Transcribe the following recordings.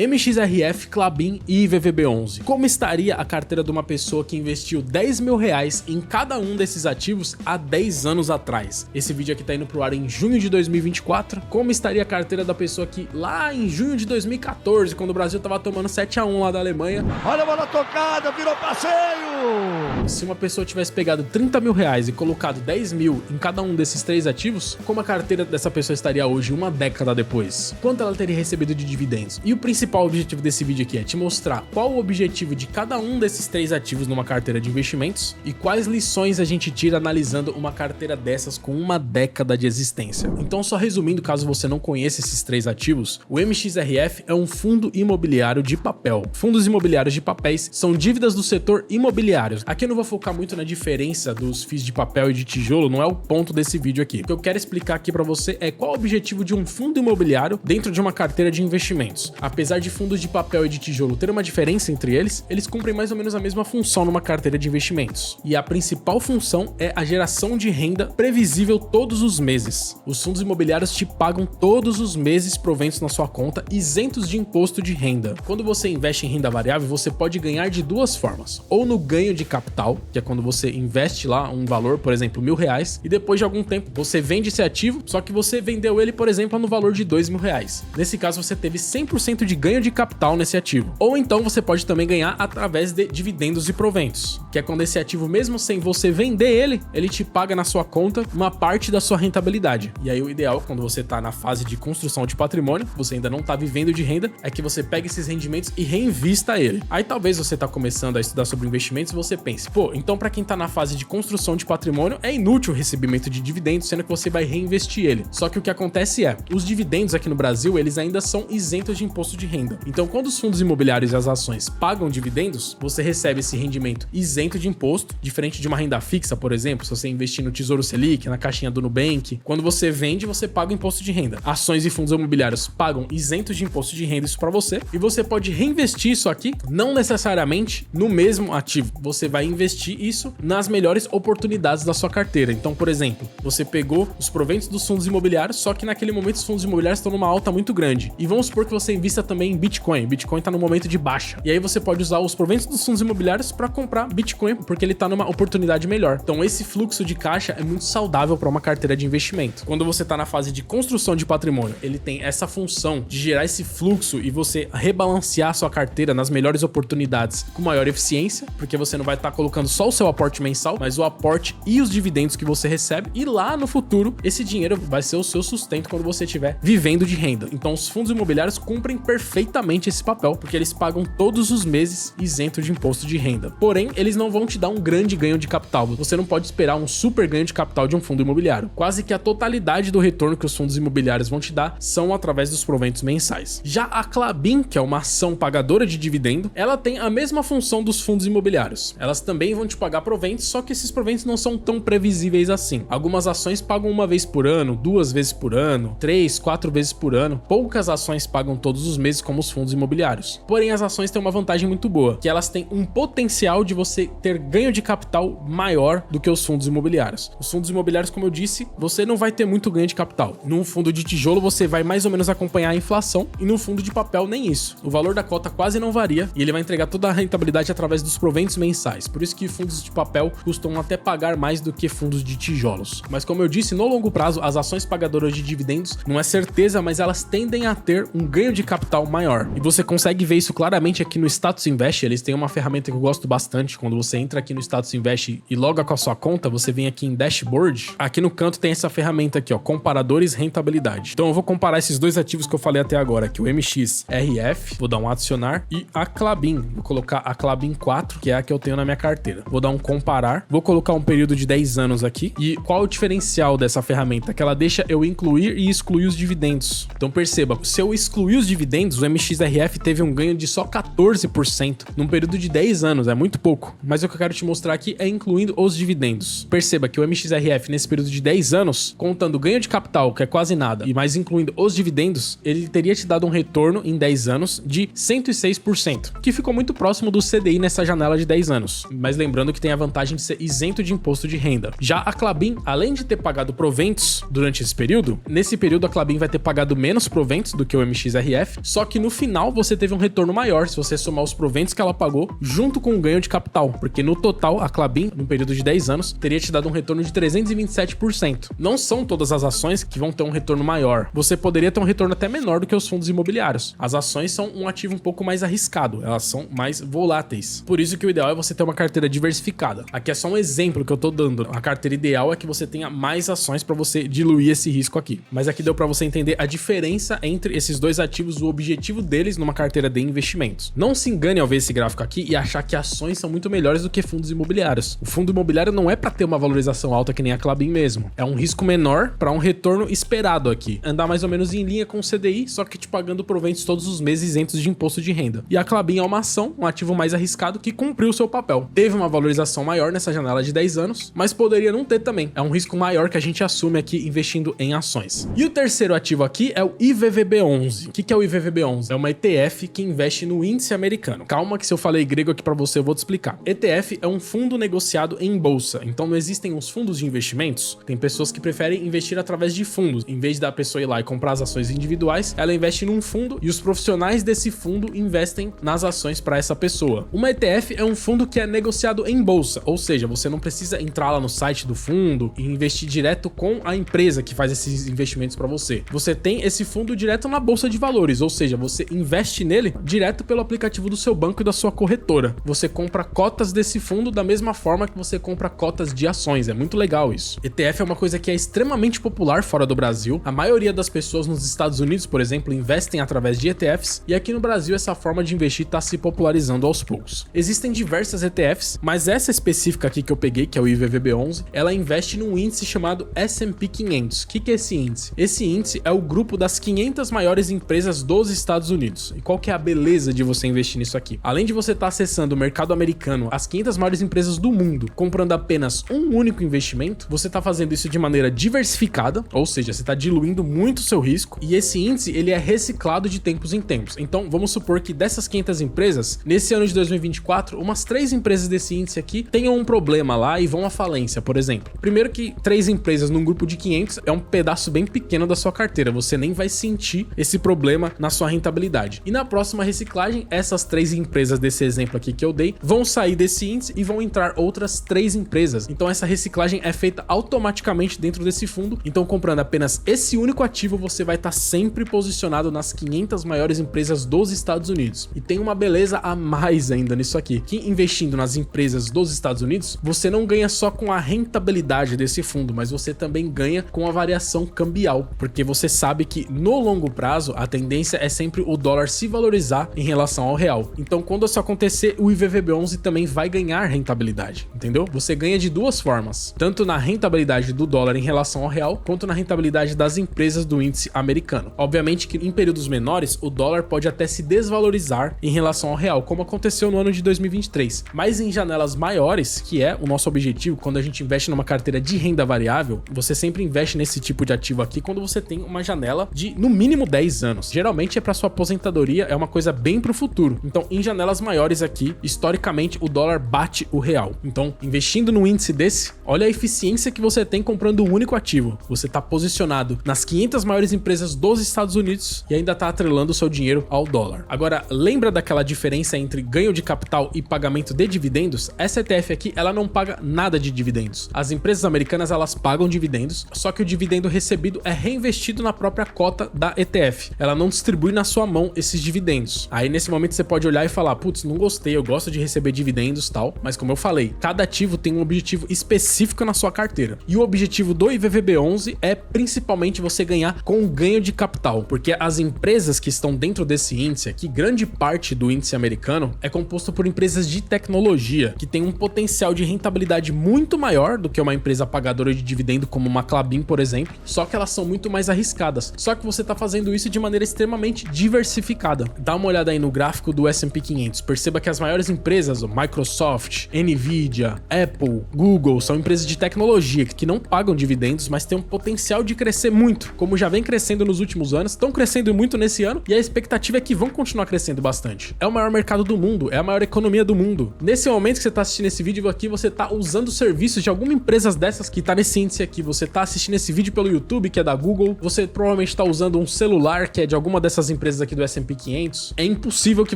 MXRF, Klabin e IVVB11. Como estaria a carteira de uma pessoa que investiu 10 mil reais em cada um desses ativos há 10 anos atrás? Esse vídeo aqui tá indo pro ar em junho de 2024. Como estaria a carteira da pessoa que lá em junho de 2014, quando o Brasil tava tomando 7-1 lá da Alemanha... Olha a bola tocada, virou passeio! Se uma pessoa tivesse pegado 30 mil reais e colocado 10 mil em cada um desses 3 ativos, como a carteira dessa pessoa estaria hoje, uma década depois? Quanto ela teria recebido de dividendos? E o principal objetivo desse vídeo aqui é te mostrar qual o objetivo de cada um desses 3 ativos numa carteira de investimentos e quais lições a gente tira analisando uma carteira dessas com uma década de existência. Então, só resumindo, caso você não conheça esses 3 ativos, o MXRF é um fundo imobiliário de papel. Fundos imobiliários de papéis são dívidas do setor imobiliário. Aqui eu não vou focar muito na diferença dos FIIs de papel e de tijolo, não é o ponto desse vídeo aqui. O que eu quero explicar aqui para você é qual o objetivo de um fundo imobiliário dentro de uma carteira de investimentos. Apesar de fundos de papel e de tijolo ter uma diferença entre eles, eles cumprem mais ou menos a mesma função numa carteira de investimentos. E a principal função é a geração de renda previsível todos os meses. Os fundos imobiliários te pagam todos os meses proventos na sua conta, isentos de imposto de renda. Quando você investe em renda variável, você pode ganhar de 2 formas. Ou no ganho de capital, que é quando você investe lá um valor, por exemplo, R$1.000, e depois de algum tempo você vende esse ativo, só que você vendeu ele, por exemplo, no valor de R$2.000. Nesse caso, você teve 100% de ganho de capital nesse ativo. Ou então você pode também ganhar através de dividendos e proventos, que é quando esse ativo, mesmo sem você vender ele te paga na sua conta uma parte da sua rentabilidade. E aí o ideal, quando você tá na fase de construção de patrimônio, você ainda não tá vivendo de renda, é que você pegue esses rendimentos e reinvista ele. Aí talvez você tá começando a estudar sobre investimentos e você pense, pô, então para quem tá na fase de construção de patrimônio, é inútil o recebimento de dividendos, sendo que você vai reinvestir ele. Só que o que acontece é, os dividendos aqui no Brasil, eles ainda são isentos de imposto de renda. Então, quando os fundos imobiliários e as ações pagam dividendos, você recebe esse rendimento isento de imposto, diferente de uma renda fixa, por exemplo, se você investir no Tesouro Selic, na caixinha do Nubank, quando você vende, você paga o imposto de renda. Ações e fundos imobiliários pagam isentos de imposto de renda, isso para você, e você pode reinvestir isso aqui, não necessariamente no mesmo ativo. Você vai investir isso nas melhores oportunidades da sua carteira. Então, por exemplo, você pegou os proventos dos fundos imobiliários, só que naquele momento os fundos imobiliários estão numa alta muito grande. E vamos supor que você invista também em Bitcoin. Bitcoin está no momento de baixa. E aí você pode usar os proventos dos fundos imobiliários para comprar Bitcoin, porque ele está numa oportunidade melhor. Então, esse fluxo de caixa é muito saudável para uma carteira de investimento. Quando você está na fase de construção de patrimônio, ele tem essa função de gerar esse fluxo e você rebalancear a sua carteira nas melhores oportunidades com maior eficiência, porque você não vai estar colocando só o seu aporte mensal, mas o aporte e os dividendos que você recebe, e lá no futuro esse dinheiro vai ser o seu sustento quando você estiver vivendo de renda. Então os fundos imobiliários cumprem perfeitamente esse papel, porque eles pagam todos os meses isento de imposto de renda. Porém, eles não vão te dar um grande ganho de capital. Você não pode esperar um super ganho de capital de um fundo imobiliário. Quase que a totalidade do retorno que os fundos imobiliários vão te dar são através dos proventos mensais. Já a Klabin, que é uma ação pagadora de dividendo, ela tem a mesma função dos fundos imobiliários. Elas também vão te pagar proventos, só que esses proventos não são tão previsíveis assim. Algumas ações pagam uma vez por ano, 2 vezes por ano, 3, 4 vezes por ano. Poucas ações pagam todos os meses como os fundos imobiliários. Porém, as ações têm uma vantagem muito boa, que elas têm um potencial de você ter ganho de capital maior do que os fundos imobiliários. Os fundos imobiliários, como eu disse, você não vai ter muito ganho de capital. Num fundo de tijolo, você vai mais ou menos acompanhar a inflação, e num fundo de papel, nem isso. O valor da cota quase não varia, e ele vai entregar toda a rentabilidade através dos proventos mensais. Por isso que fundos de papel costumam até pagar mais do que fundos de tijolos. Mas como eu disse, no longo prazo, as ações pagadoras de dividendos não é certeza, mas elas tendem a ter um ganho de capital maior. E você consegue ver isso claramente aqui no Status Invest. Eles têm uma ferramenta que eu gosto bastante. Quando você entra aqui no Status Invest e loga com a sua conta, você vem aqui em Dashboard. Aqui no canto tem essa ferramenta aqui, ó, comparadores rentabilidade. Então eu vou comparar esses 2 ativos que eu falei até agora, aqui o MXRF, vou dar um adicionar, e a Klabin. Vou colocar a Klabin 4, que é a que eu tenho na minha carteira. Vou dar um comparar, vou colocar um período de 10 anos aqui. E qual é o diferencial dessa ferramenta? Que ela deixa eu incluir e excluir os dividendos. Então perceba, se eu excluir os dividendos, o MXRF teve um ganho de só 14% num período de 10 anos, é muito pouco. Mas o que eu quero te mostrar aqui é incluindo os dividendos. Perceba que o MXRF nesse período de 10 anos, contando ganho de capital, que é quase nada, e mais incluindo os dividendos, ele teria te dado um retorno em 10 anos de 106%, que ficou muito próximo do CDI nessa janela de 10 anos. Mas lembrando que tem a vantagem de ser isento de imposto de renda. Já a Klabin, além de ter pagado proventos durante esse período, nesse período a Klabin vai ter pagado menos proventos do que o MXRF, só que no final você teve um retorno maior se você somar os proventos que ela pagou junto com o ganho de capital, porque no total a Klabin, num período de 10 anos, teria te dado um retorno de 327%. Não são todas as ações que vão ter um retorno maior. Você poderia ter um retorno até menor do que os fundos imobiliários. As ações são um ativo um pouco mais arriscado, elas são mais voláteis. Por isso que o ideal é você ter uma carteira diversificada. Aqui é só um exemplo que eu tô dando. A carteira ideal é que você tenha mais ações para você diluir esse risco aqui. Mas aqui deu para você entender a diferença entre esses dois ativos, o objetivo deles numa carteira de investimentos. Não se engane ao ver esse gráfico aqui e achar que ações são muito melhores do que fundos imobiliários. O fundo imobiliário não é para ter uma valorização alta que nem a Klabin mesmo. É um risco menor para um retorno esperado aqui. Andar mais ou menos em linha com o CDI, só que te pagando proventos todos os meses isentos de imposto de renda. E a Klabin é uma ação, um ativo mais arriscado que cumpriu o seu papel. Teve uma valorização maior nessa janela de 10 anos, mas poderia não ter também. É um risco maior que a gente assume aqui investindo em ações. E o terceiro ativo aqui é o IVVB11. O que é o IVVB11? É uma ETF que investe no índice americano. Calma que se eu falei grego aqui para você, eu vou te explicar. ETF é um fundo negociado em bolsa. Então não existem os fundos de investimentos. Tem pessoas que preferem investir através de fundos. Em vez da pessoa ir lá e comprar as ações individuais, ela investe num fundo e os profissionais desse fundo investem nas ações para essa pessoa. Uma ETF é um fundo que é negociado em bolsa, ou seja, você não precisa entrar lá no site do fundo e investir direto com a empresa que faz esses investimentos para você. Você tem esse fundo direto na bolsa de valores, ou seja, você investe nele direto pelo aplicativo do seu banco e da sua corretora. Você compra cotas desse fundo da mesma forma que você compra cotas de ações. É muito legal isso. ETF é uma coisa que é extremamente popular fora do Brasil. A maioria das pessoas nos Estados Unidos, por exemplo, investem através de ETFs, e aqui no Brasil essa forma de investir está se popularizando aos poucos. Existem diversas ETFs, mas essa específica aqui que eu peguei, que é o IVVB11, ela investe num índice chamado S&P 500. O que é esse índice? Esse índice é o grupo das 500 maiores empresas dos Estados Unidos. E qual que é a beleza de você investir nisso aqui? Além de você estar acessando o mercado americano, as 500 maiores empresas do mundo, comprando apenas um único investimento, você está fazendo isso de maneira diversificada, ou seja, você está diluindo muito o seu risco, e esse índice ele é reciclado de tempos em tempos. Então, vamos supor que dessas 500 empresas, nesse ano de 2024, umas 3 empresas desse índice aqui tenham um problema lá e vão à falência, por exemplo. Primeiro que 3 empresas num grupo de 500 é um pedaço bem pequeno da sua carteira, você nem vai sentir esse problema na sua rentabilidade. E na próxima reciclagem, essas 3 empresas desse exemplo aqui que eu dei vão sair desse índice e vão entrar outras 3 empresas. Então essa reciclagem é feita automaticamente dentro desse fundo. Então comprando apenas esse único ativo, você vai estar sempre posicionado nas 500 maiores empresas dos Estados Unidos. E tem uma beleza a mais ainda nisso aqui, que investindo nas empresas dos Estados Unidos, você não ganha só com a rentabilidade desse fundo, mas você também ganha com a variação cambial, porque você sabe que no longo prazo a tendência é sempre o dólar se valorizar em relação ao real. Então quando isso acontecer, o IVVB11 também vai ganhar rentabilidade, entendeu? Você ganha de duas formas, tanto na rentabilidade do dólar em relação ao real, quanto na rentabilidade das empresas do índice americano. Obviamente que em períodos menores, o dólar pode até se desvalorizar em relação ao real, como aconteceu no ano de 2023. Mas em janelas maiores, que é o nosso objetivo, quando a gente investe numa carteira de renda variável, você sempre investe nesse tipo de ativo aqui quando você tem uma janela de no mínimo 10 anos. Geralmente é para sua aposentadoria, é uma coisa bem pro futuro. Então, em janelas maiores aqui, historicamente o dólar bate o real. Então, investindo num índice desse, olha a eficiência que você tem comprando um único ativo. Você tá posicionado nas 500 maiores empresas dos Estados Unidos e ainda tá atrelando o seu dinheiro ao dólar. Agora, lembra daquela diferença entre ganho de capital e pagamento de dividendos? Essa ETF aqui, ela não paga nada de dividendos. As empresas americanas, elas pagam dividendos, só que o dividendo recebido é reinvestido na própria cota da ETF. Ela não distribui na sua mão esses dividendos. Aí, nesse momento, você pode olhar e falar, putz, não gostei, eu gosto de receber dividendos e tal, mas como eu falei, cada ativo tem um objetivo específico na sua carteira. E o objetivo do IVVB11 é principalmente você ganhar com o ganho de capital, porque as empresas que estão dentro desse índice aqui, grande parte do índice americano é composto por empresas de tecnologia, que tem um potencial de rentabilidade muito maior do que uma empresa pagadora de dividendo como uma Klabin, por exemplo, só que elas são muito mais arriscadas. Só que você está fazendo isso de maneira extremamente diversificada. Dá uma olhada aí no gráfico do S&P 500, perceba que as maiores empresas, Microsoft, Nvidia, Apple, Google, são empresas de tecnologia que não pagam dividendos, mas têm um potencial de crescer muito, como já vem crescendo nos últimos anos, estão crescendo muito nesse ano e a expectativa é que vão continuar crescendo bastante. É o maior mercado do mundo, é a maior economia do mundo. Nesse momento que você está assistindo esse vídeo aqui, você está usando serviços de alguma empresa dessas que está nesse índice aqui, você está assistindo esse vídeo pelo YouTube, que é da Google, você provavelmente está usando um celular que é de alguma dessas empresas aqui do S&P 500, é impossível que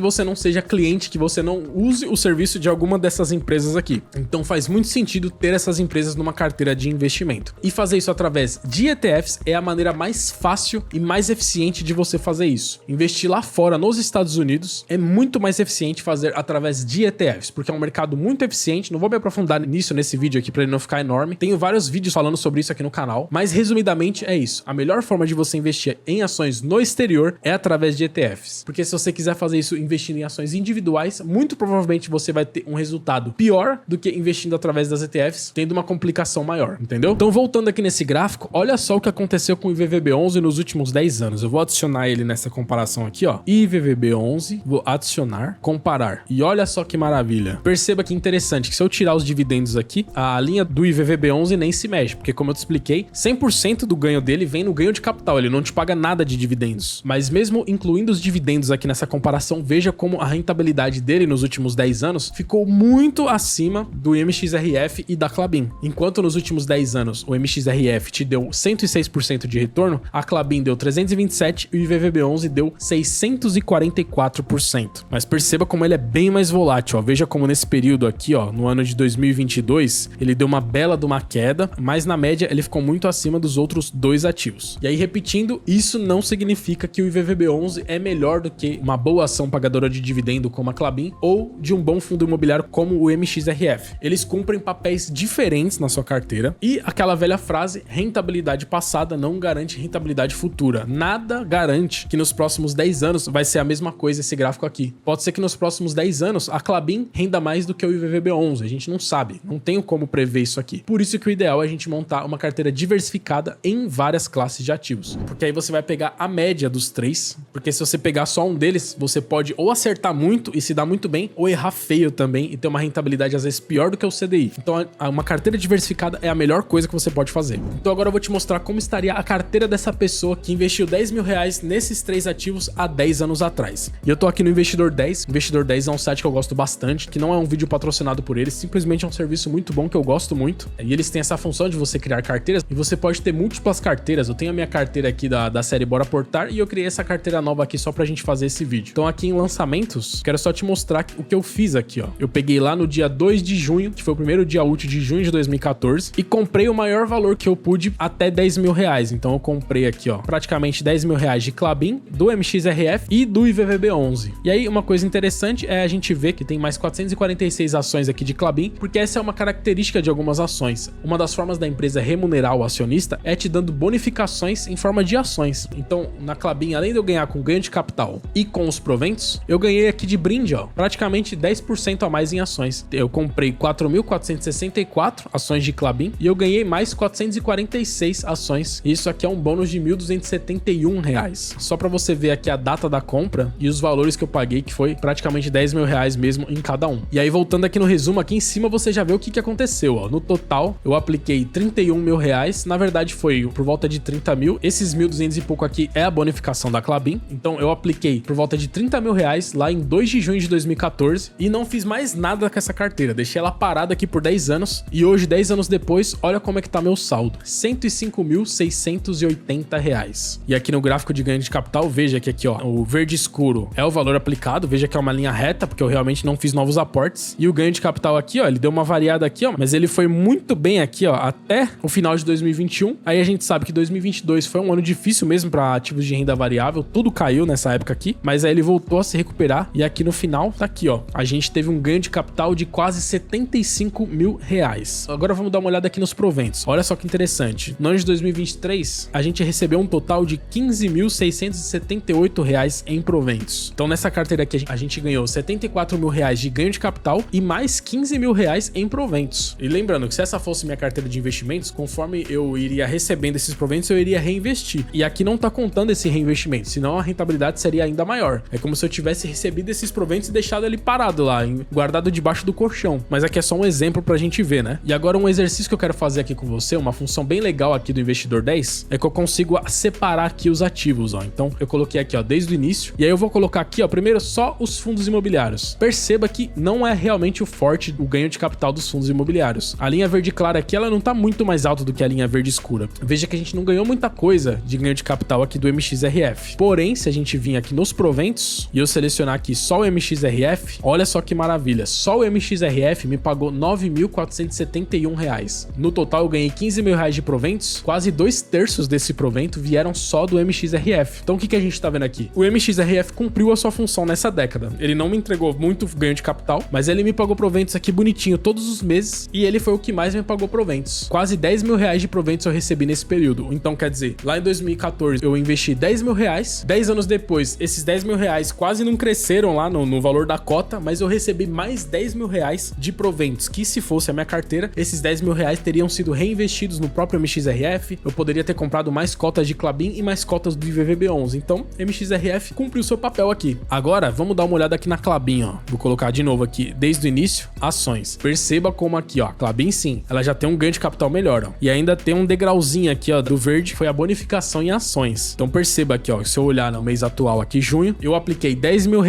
você não seja cliente, que você não use o serviço de alguma dessas empresas aqui. Então faz muito sentido ter essas empresas numa carteira de investimento. E fazer isso através de ETFs é a maneira mais fácil e mais eficiente de você fazer isso. Investir lá fora, nos Estados Unidos, é muito mais eficiente fazer através de ETFs, porque é um mercado muito eficiente. Não vou me aprofundar nisso nesse vídeo aqui para ele não ficar enorme. Tenho vários vídeos falando sobre isso aqui no canal, mas resumidamente é isso. A melhor forma de você investir em ações no exterior é através de ETFs, porque se você quiser fazer isso investindo em ações individuais, muito provavelmente você vai ter um resultado pior do que investindo através das ETFs, tendo uma complicação maior, entendeu? Então, voltando aqui nesse gráfico, olha só o que aconteceu com o IVVB11 nos últimos 10 anos. Eu vou adicionar ele nessa comparação aqui, ó. IVVB11, vou adicionar, comparar. E olha só que maravilha. Perceba que interessante, que se eu tirar os dividendos aqui, a linha do IVVB11 nem se mexe, porque como eu te expliquei, 100% do ganho dele vem no ganho de capital, ele não te paga nada de dividendos. Mas mesmo incluindo os dividendos aqui nessa comparação, veja como a rentabilidade dele nos últimos 10 anos ficou muito acima do MXRF e da Klabin. Enquanto nos últimos 10 anos o MXRF te deu 106% de retorno, a Klabin deu 327% e o IVVB11 deu 644%. Mas perceba como ele é bem mais volátil, ó. Veja como nesse período aqui, ó, no ano de 2022, ele deu uma bela de uma queda, mas na média ele ficou muito acima dos outros dois ativos. E aí, repetindo, isso não significa que o IVVB11 é melhor do que uma boa ação pagadora de dividendo como a Klabin ou de um bom fundo imobiliário como o MXRF. Eles cumprem papéis diferentes na sua carteira e aquela velha frase, rentabilidade passada não garante rentabilidade futura. Nada garante que nos próximos 10 anos vai ser a mesma coisa esse gráfico aqui. Pode ser que nos próximos 10 anos a Klabin renda mais do que o IVVB11. A gente não sabe, não tenho como prever isso aqui. Por isso que o ideal é a gente montar uma carteira diversificada em várias classes de ativos. Porque aí você vai pegar a média dos três, porque se você pegar só um deles, você pode ou acertar muito e se dar muito bem, ou errar feio também e ter uma rentabilidade às vezes pior do que o CDI. Então uma carteira diversificada é a melhor coisa que você pode fazer. Então agora eu vou te mostrar como estaria a carteira dessa pessoa que investiu 10 mil reais nesses três ativos há 10 anos atrás. E eu tô aqui no Investidor 10. Investidor 10 é um site que eu gosto bastante, que não é um vídeo patrocinado por eles, simplesmente é um serviço muito bom que eu gosto muito. E eles têm essa função de você criar carteiras e você pode ter múltiplas carteiras. Eu tenho a minha carteira aqui da série Bora Portar e eu criei essa carteira nova aqui só pra gente fazer esse vídeo. Então aqui em lançamentos, quero só te mostrar o que eu fiz aqui, ó. Eu peguei lá no dia 2 de junho, que foi o primeiro dia útil de junho de 2014, e comprei o maior valor que eu pude até 10 mil reais. Então eu comprei aqui, ó, praticamente 10 mil reais de Klabin, do MXRF e do IVVB11. E aí uma coisa interessante é a gente ver que tem mais 446 ações aqui de Klabin, porque essa é uma característica de algumas ações. Uma das formas da empresa remunerar o acionista é te dando bonificações em forma de ações. Então na Klabin, além de eu ganhar com ganho de capital e com os proventos, eu ganhei aqui de brinde, ó, praticamente 10% a mais em ações. Eu comprei 4.464 ações de Klabin e eu ganhei mais 446 ações. Isso aqui é um bônus de R$ 1.271 reais. Só para você ver aqui a data da compra e os valores que eu paguei, que foi praticamente 10 mil reais mesmo em cada um. E aí, voltando aqui no resumo, aqui em cima você já vê o que aconteceu, ó. No total, eu apliquei 31 mil reais. Na verdade, foi por volta de 30 mil. Esses 1.200 e pouco aqui é a bonificação da Klabin. Então, eu apliquei por volta de 30 mil reais lá em 2 de junho de 2014 e não fiz mais nada com essa carteira. Deixei ela parada aqui por 10 anos e hoje, 10 anos depois, olha como é que tá meu saldo. R$ 105.680 reais. E aqui no gráfico de ganho de capital, veja que aqui, ó, o verde escuro é o valor aplicado. Veja que é uma linha reta, porque eu realmente não fiz novos aportes. E o ganho de capital aqui, ó, ele deu uma variada aqui, ó, mas ele foi muito bem aqui, ó, até o final de 2021. Aí a gente sabe que 2022 foi um ano difícil mesmo para ativos de renda variável. Tudo caiu nessa época aqui, mas aí ele voltou a se recuperar. E aqui no final, tá aqui, ó, a gente teve um ganho de capital de quase 75 mil reais. Agora vamos dar uma olhada aqui nos proventos. Olha só que interessante. No ano de 2023, a gente recebeu um total de R$ 15.678 reais em proventos. Então nessa carteira aqui a gente ganhou 74 mil reais de ganho de capital e mais 15 mil reais em proventos. E lembrando que se essa fosse minha carteira de investimentos, conforme eu iria recebendo esses proventos, eu iria reinvestir. E aqui não tá contando esse reinvestimento, senão a rentabilidade seria ainda maior. É como se eu tivesse recebido esses proventos e deixado ele parado lá, guardado debaixo do colchão. Mas aqui é só um exemplo pra gente ver, né? E agora um exercício que eu quero fazer aqui com você, uma função bem legal aqui do Investidor 10, é que eu consigo separar aqui os ativos, ó. Então eu coloquei aqui, ó, desde o início, e aí eu vou colocar aqui, ó, primeiro só os fundos imobiliários. Perceba que não é realmente o forte o ganho de capital dos fundos imobiliários. A linha verde clara aqui, ela não tá muito mais alta do que a linha verde escura. Veja que a gente não ganhou muita coisa de ganho de capital aqui do MXRF. Porém, se a gente vir aqui nos proventos e eu selecionar aqui só o MXRF, olha só que maravilha, só o MXRF me pagou R$ 9.471. No total eu ganhei R$ 15 mil de proventos, quase 2/3 desse provento vieram só do MXRF. Então o que a gente tá vendo aqui? O MXRF cumpriu a sua função nessa década. Ele não me entregou muito ganho de capital, mas ele me pagou proventos aqui bonitinho todos os meses e ele foi o que mais me pagou proventos. Quase R$ 10 mil de proventos eu recebi nesse período. Então quer dizer, lá em 2014 eu investi R$ 10 mil, 10 anos depois esses R$ 10 mil quase não cresceram lá no valor da cota, mas eu recebi mais R$ 10 mil de proventos, que se fosse a minha carteira, esses R$ 10 mil teriam sido reinvestidos no próprio MXRF, eu poderia ter comprado mais cotas de Klabin e mais cotas do IVVB11. Então, MXRF cumpriu seu papel aqui. Agora, vamos dar uma olhada aqui na Klabin, ó. Vou colocar de novo aqui, desde o início, ações. Perceba como aqui, ó, a Klabin sim, ela já tem um ganho de capital melhor, ó. E ainda tem um degrauzinho aqui, ó, do verde, foi a bonificação em ações. Então perceba aqui, ó, se eu olhar no mês atual aqui, junho, eu apliquei R$10 mil,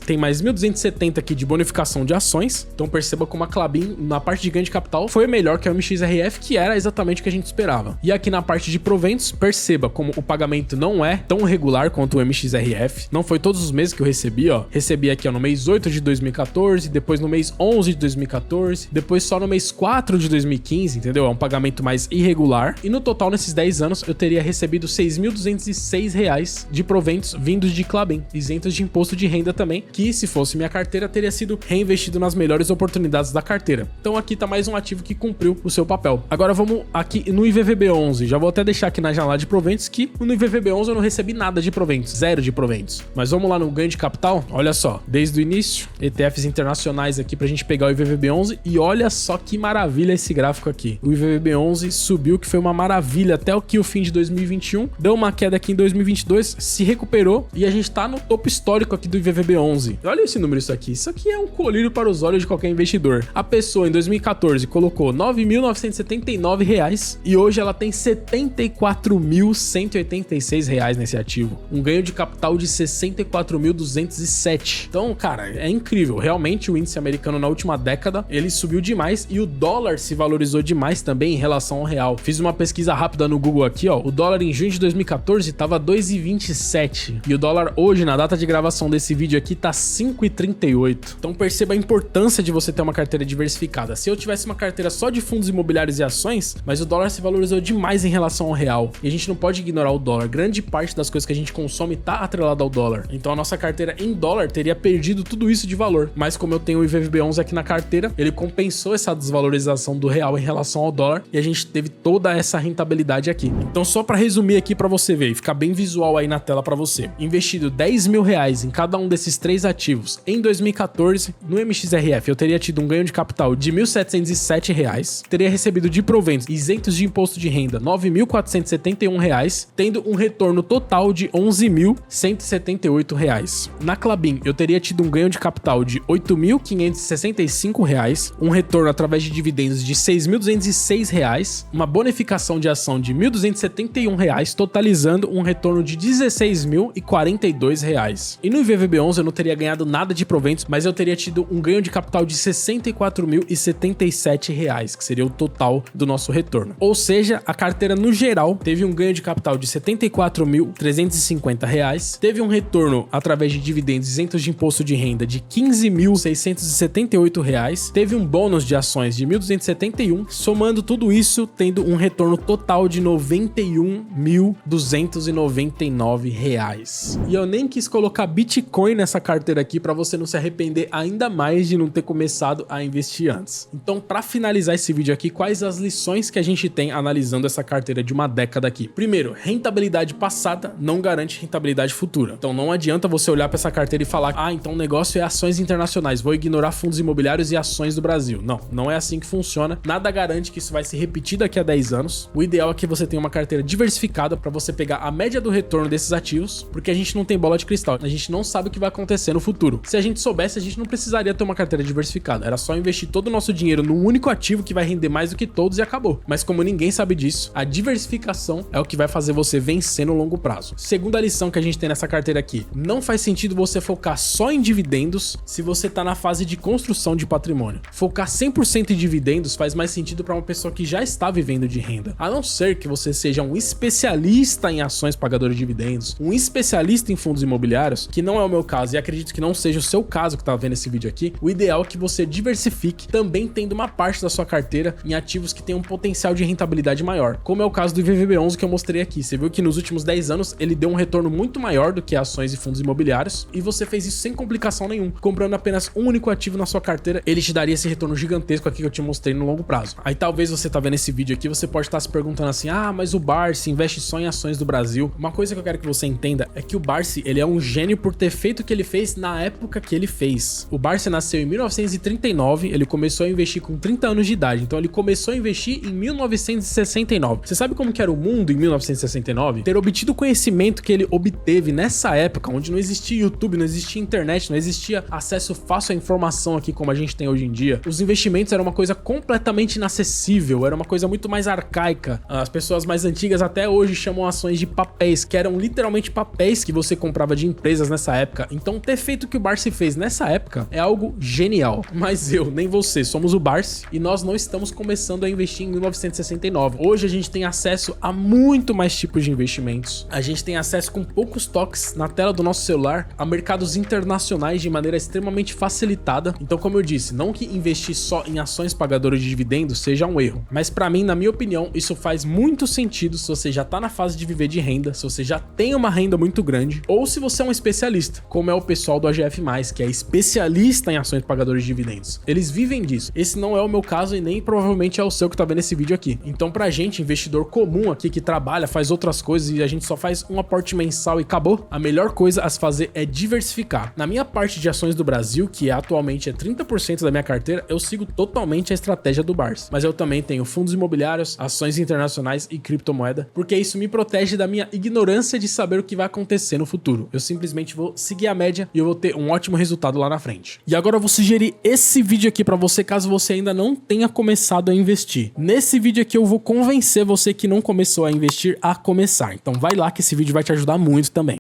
tem mais 1.270 aqui de bonificação de ações. Então perceba como a Klabin, na parte de ganho de capital, foi melhor que a MXRF, que era exatamente o que a gente esperava. E aqui na parte de proventos, perceba como o pagamento não é tão regular quanto o MXRF. Não foi todos os meses que eu recebi, ó. Recebi aqui, ó, no mês 8 de 2014, depois no mês 11 de 2014, depois só no mês 4 de 2015, entendeu? É um pagamento mais irregular. E no total, nesses 10 anos, eu teria recebido R$ 6.206 de proventos vindos de Klabin, isentos de imposto de renda também, que se fosse minha carteira, teria sido reinvestido nas melhores oportunidades da carteira. Então aqui tá mais um ativo que cumpriu o seu papel. Agora vamos aqui no IVVB11. Já vou até deixar aqui na janela de proventos que no IVVB11 eu não recebi nada de proventos, zero de proventos. Mas vamos lá no ganho de capital. Olha só, desde o início, ETFs internacionais aqui pra gente pegar o IVVB11 e olha só que maravilha esse gráfico aqui. O IVVB11 subiu, que foi uma maravilha até o fim de 2021, deu uma queda aqui em 2022, se recuperou e a gente tá no topo histórico aqui do IVVB11. Olha esse número, isso aqui é um colírio para os olhos de qualquer investidor. A pessoa em 2014 colocou R$ 9.979 e hoje ela tem R$ 74.186 nesse ativo. Um ganho de capital de 64.207. Então, cara, é incrível. Realmente o índice americano na última década, ele subiu demais e o dólar se valorizou demais também em relação ao real. Fiz uma pesquisa rápida no Google aqui, ó. O dólar em junho de 2014 tava 2,27 e o dólar hoje, na data de gravação desse vídeo aqui, tá 5,38. Então perceba a importância de você ter uma carteira diversificada. Se eu tivesse uma carteira só de fundos imobiliários e ações, mas o dólar se valorizou demais em relação ao real. E a gente não pode ignorar o dólar. Grande parte das coisas que a gente consome tá atrelada ao dólar. Então a nossa carteira em dólar teria perdido tudo isso de valor. Mas como eu tenho o IVVB11 aqui na carteira, ele compensou essa desvalorização do real em relação ao dólar e a gente teve toda essa rentabilidade aqui. Então só para resumir aqui para você ver e ficar bem visual aí na tela para você. Investido R$10 mil em cada um desses três ativos em 2014, no MXRF eu teria tido um ganho de capital de R$ 1.707, teria recebido de proventos isentos de imposto de renda R$ 9.471, tendo um retorno total de R$ 11.178. Na Klabin eu teria tido um ganho de capital de R$ 8.565, um retorno através de dividendos de R$ 6.206, uma bonificação de ação de R$ 1.271, totalizando um retorno de R$ 16.042. E no IVVB11 eu não teria ganhado nada de proventos, mas eu teria tido um ganho de capital de R$ 64.077, que seria o total do nosso retorno. Ou seja, a carteira no geral teve um ganho de capital de R$ 74.350, teve um retorno através de dividendos isentos de imposto de renda de R$ 15.678, teve um bônus de ações de R$ 1.271, somando tudo isso, tendo um retorno total de R$ 91.299. E eu nem quis colocar Bitcoin nessa carteira aqui para você não se arrepender ainda mais de não ter começado a investir antes. Então, para finalizar esse vídeo aqui, quais as lições que a gente tem analisando essa carteira de uma década aqui? Primeiro, rentabilidade passada não garante rentabilidade futura. Então, não adianta você olhar para essa carteira e falar: ah, então o negócio é ações internacionais, vou ignorar fundos imobiliários e ações do Brasil. Não, não é assim que funciona. Nada garante que isso vai se repetir daqui a 10 anos. O ideal é que você tenha uma carteira diversificada para você pegar a média do retorno desses ativos, porque a gente não tem bola de cristal, a gente não sabe o que vai acontecer no futuro. Se a gente soubesse, a gente não precisaria ter uma carteira diversificada, era só investir todo o nosso dinheiro num único ativo que vai render mais do que todos e acabou. Mas como ninguém sabe disso, a diversificação é o que vai fazer você vencer no longo prazo. Segunda lição que a gente tem nessa carteira aqui: não faz sentido você focar só em dividendos se você tá na fase de construção de patrimônio. Focar 100% em dividendos faz mais sentido para uma pessoa que já está vivendo de renda, a não ser que você seja um especialista em ações pagadoras de dividendos, dividendos. Um especialista em fundos imobiliários, que não é o meu caso e acredito que não seja o seu caso que tá vendo esse vídeo aqui, o ideal é que você diversifique, também tendo uma parte da sua carteira em ativos que tenham um potencial de rentabilidade maior, como é o caso do IVVB11 que eu mostrei aqui. Você viu que nos últimos 10 anos ele deu um retorno muito maior do que ações e fundos imobiliários, e você fez isso sem complicação nenhuma, comprando apenas um único ativo na sua carteira, ele te daria esse retorno gigantesco aqui que eu te mostrei no longo prazo. Aí talvez você tá vendo esse vídeo aqui, você pode estar se perguntando assim, ah, mas o Barsi investe só em ações do Brasil. Uma coisa que eu quero que você entenda é que o Barsi, ele é um gênio por ter feito o que ele fez na época que ele fez. O Barsi nasceu em 1939, ele começou a investir com 30 anos de idade, então ele começou a investir em 1969. Você sabe como que era o mundo em 1969? Ter obtido o conhecimento que ele obteve nessa época, onde não existia YouTube, não existia internet, não existia acesso fácil à informação aqui como a gente tem hoje em dia. Os investimentos eram uma coisa completamente inacessível, era uma coisa muito mais arcaica. As pessoas mais antigas até hoje chamam ações de papéis, que eram literalmente papéis que você comprava de empresas nessa época. Então ter feito o que o Barsi fez nessa época é algo genial. Mas eu, nem você, somos o Barsi e nós não estamos começando a investir em 1969. Hoje a gente tem acesso a muito mais tipos de investimentos. A gente tem acesso com poucos toques na tela do nosso celular a mercados internacionais de maneira extremamente facilitada. Então, como eu disse, não que investir só em ações pagadoras de dividendos seja um erro, mas para mim, na minha opinião, isso faz muito sentido se você já tá na fase de viver de renda, se você já tem uma renda muito grande, ou se você é um especialista, como é o pessoal do AGF+, que é especialista em ações pagadoras de dividendos. Eles vivem disso. Esse não é o meu caso e nem provavelmente é o seu que tá vendo esse vídeo aqui. Então, pra gente, investidor comum aqui que trabalha, faz outras coisas e a gente só faz um aporte mensal e acabou, a melhor coisa a se fazer é diversificar. Na minha parte de ações do Brasil, que atualmente é 30% da minha carteira, eu sigo totalmente a estratégia do Barsi. Mas eu também tenho fundos imobiliários, ações internacionais e criptomoeda, porque isso me protege da minha ignorância de saber o que vai acontecer no futuro. Eu simplesmente vou seguir a média e eu vou ter um ótimo resultado lá na frente. E agora eu vou sugerir esse vídeo aqui pra você, caso você ainda não tenha começado a investir. Nesse vídeo aqui eu vou convencer você que não começou a investir a começar. Então vai lá que esse vídeo vai te ajudar muito também.